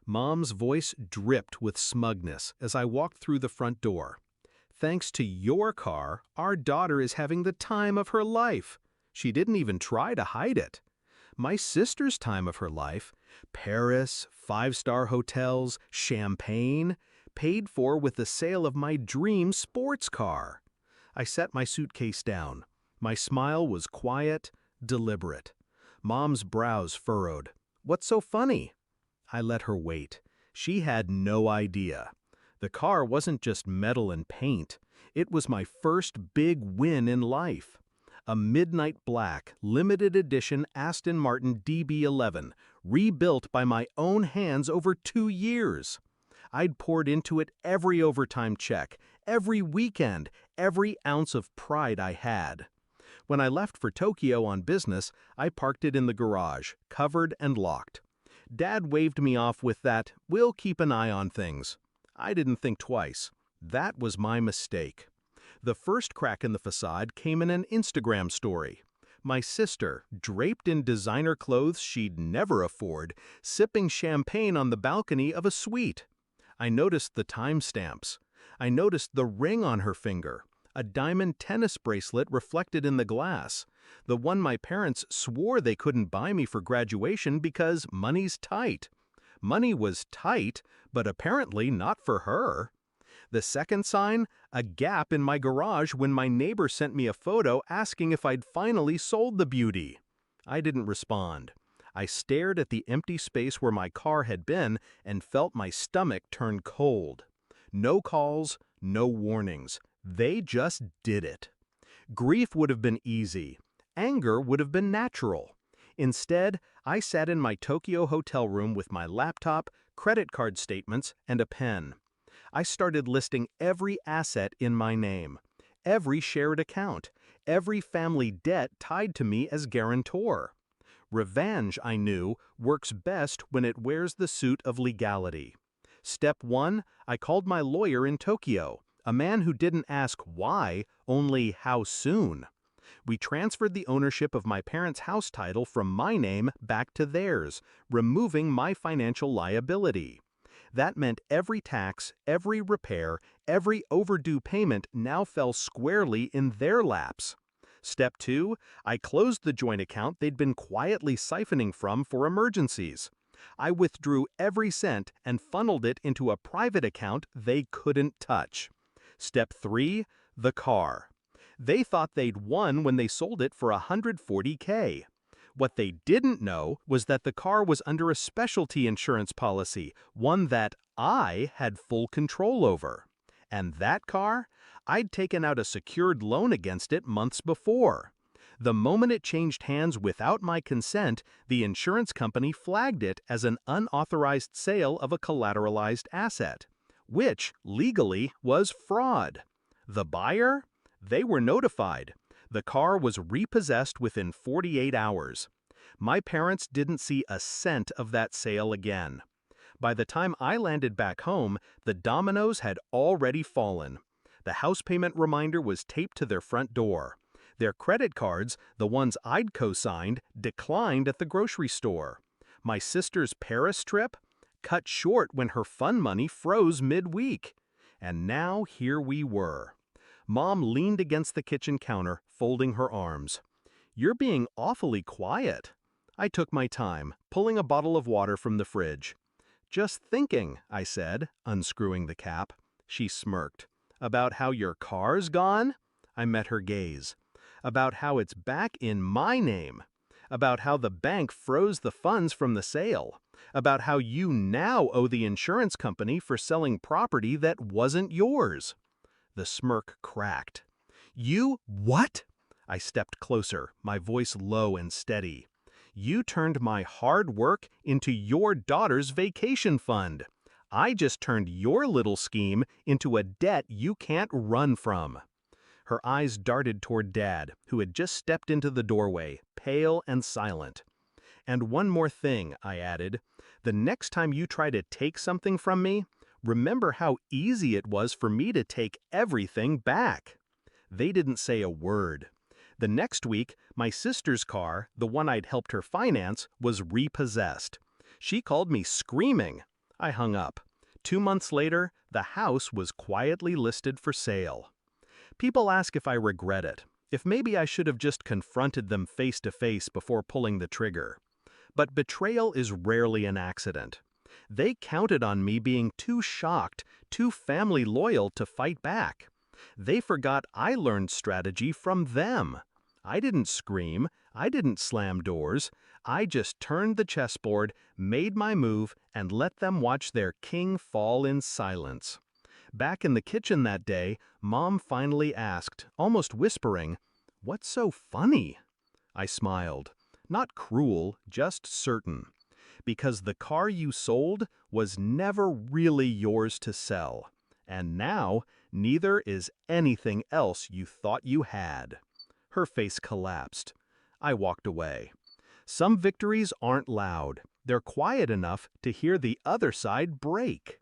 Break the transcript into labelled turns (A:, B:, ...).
A: Mom's voice dripped with smugness as I walked through the front door. Thanks to your car, our daughter is having the time of her life. She didn't even try to hide it. My sister's time of her life, Paris, five-star hotels, champagne, paid for with the sale of my dream sports car. I set my suitcase down. My smile was quiet, deliberate. Mom's brows furrowed. "What's so funny?" I let her wait. She had no idea. The car wasn't just metal and paint. It was my first big win in life. A midnight black, limited edition Aston Martin DB11, rebuilt by my own hands over 2 years. I'd poured into it every overtime check, every weekend, every ounce of pride I had. When I left for Tokyo on business, I parked it in the garage, covered and locked. Dad waved me off with that, "We'll keep an eye on things." I didn't think twice. That was my mistake. The first crack in the facade came in an Instagram story. My sister, draped in designer clothes she'd never afford, sipping champagne on the balcony of a suite. I noticed the timestamps. I noticed the ring on her finger, a diamond tennis bracelet reflected in the glass, the one my parents swore they couldn't buy me for graduation because money's tight. Money was tight, but apparently not for her. The second sign, a gap in my garage when my neighbor sent me a photo asking if I'd finally sold the beauty. I didn't respond. I stared at the empty space where my car had been and felt my stomach turn cold. No calls, no warnings. They just did it. Grief would have been easy. Anger would have been natural. Instead, I sat in my Tokyo hotel room with my laptop, credit card statements, and a pen. I started listing every asset in my name, every shared account, every family debt tied to me as guarantor. Revenge, I knew, works best when it wears the suit of legality. Step 1, I called my lawyer in Tokyo, a man who didn't ask why, only how soon. We transferred the ownership of my parents' house title from my name back to theirs, removing my financial liability. That meant every tax, every repair, every overdue payment now fell squarely in their laps. Step 2, I closed the joint account they'd been quietly siphoning from for emergencies. I withdrew every cent and funneled it into a private account they couldn't touch. Step 3, the car. They thought they'd won when they sold it for $140K. What they didn't know was that the car was under a specialty insurance policy, one that I had full control over. And that car? I'd taken out a secured loan against it months before. The moment it changed hands without my consent, the insurance company flagged it as an unauthorized sale of a collateralized asset, which, legally, was fraud. The buyer? They were notified. The car was repossessed within 48 hours. My parents didn't see a cent of that sale again. By the time I landed back home, the dominoes had already fallen. The house payment reminder was taped to their front door. Their credit cards, the ones I'd co-signed, declined at the grocery store. My sister's Paris trip? Cut short when her fun money froze mid-week. And now here we were. Mom leaned against the kitchen counter, folding her arms. "You're being awfully quiet." I took my time, pulling a bottle of water from the fridge. "Just thinking," I said, unscrewing the cap. She smirked. "About how your car's gone?" I met her gaze. "About how it's back in my name. About how the bank froze the funds from the sale. About how you now owe the insurance company for selling property that wasn't yours." The smirk cracked. "You what?" I stepped closer, my voice low and steady. "You turned my hard work into your daughter's vacation fund. I just turned your little scheme into a debt you can't run from." Her eyes darted toward Dad, who had just stepped into the doorway, pale and silent. "And one more thing," I added. "The next time you try to take something from me, remember how easy it was for me to take everything back." They didn't say a word. The next week, my sister's car, the one I'd helped her finance, was repossessed. She called me screaming. I hung up. 2 months later, the house was quietly listed for sale. People ask if I regret it, if maybe I should have just confronted them face to face before pulling the trigger. But betrayal is rarely an accident. They counted on me being too shocked, too family loyal to fight back. They forgot I learned strategy from them. I didn't scream, I didn't slam doors. I just turned the chessboard, made my move, and let them watch their king fall in silence. Back in the kitchen that day, Mom finally asked, almost whispering, "What's so funny?" I smiled. Not cruel, just certain. Because the car you sold was never really yours to sell. And now, neither is anything else you thought you had. Her face collapsed. I walked away. Some victories aren't loud. They're quiet enough to hear the other side break.